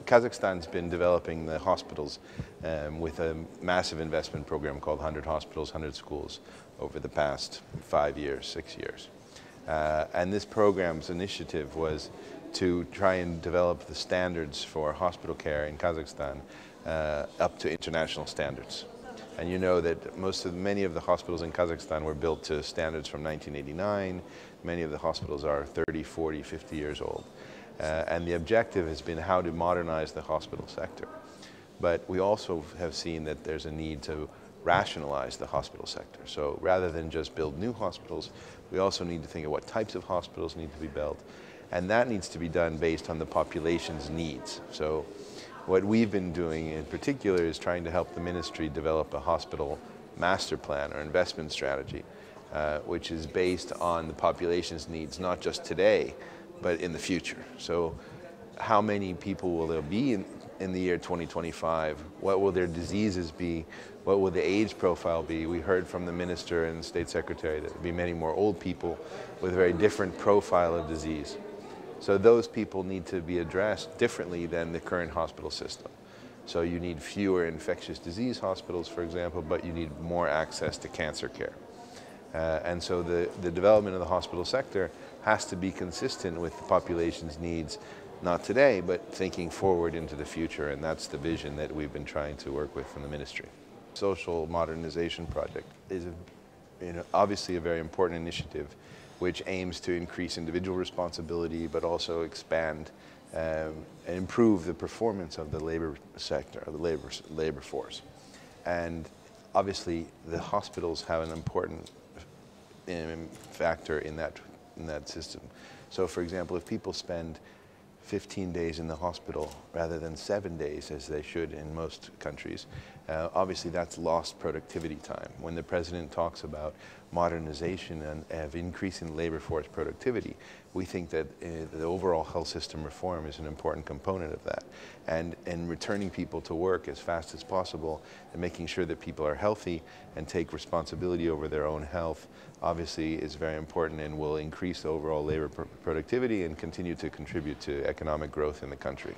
Kazakhstan's been developing the hospitals with a massive investment program called 100 Hospitals, 100 Schools over the past 5 years, 6 years. And this program's initiative was to try and develop the standards for hospital care in Kazakhstan up to international standards. And you know that many of the hospitals in Kazakhstan were built to standards from 1989. Many of the hospitals are 30, 40, 50 years old. And the objective has been how to modernize the hospital sector. But we also have seen that there's a need to rationalize the hospital sector. So rather than just build new hospitals, we also need to think of what types of hospitals need to be built. And that needs to be done based on the population's needs. So what we've been doing in particular is trying to help the ministry develop a hospital master plan or investment strategy, which is based on the population's needs, not just today, but in the future. So how many people will there be in the year 2025? What will their diseases be? What will the age profile be? We heard from the minister and the state secretary that there will be many more old people with a very different profile of disease. So those people need to be addressed differently than the current hospital system. So you need fewer infectious disease hospitals, for example, but you need more access to cancer care. And so the development of the hospital sector has to be consistent with the population's needs, not today, but thinking forward into the future, and that's the vision that we've been trying to work with from the ministry. Social modernization project is obviously a very important initiative which aims to increase individual responsibility, but also expand and improve the performance of the labor sector, of the labor force. And obviously the hospitals have an important factor in that system. So for example, if people spend 15 days in the hospital rather than 7 days as they should in most countries, obviously that's lost productivity time. When the president talks about modernization and of increasing labor force productivity, we think that the overall health system reform is an important component of that. And returning people to work as fast as possible and making sure that people are healthy and take responsibility over their own health obviously is very important and will increase overall labor productivity and continue to contribute to economic growth in the country.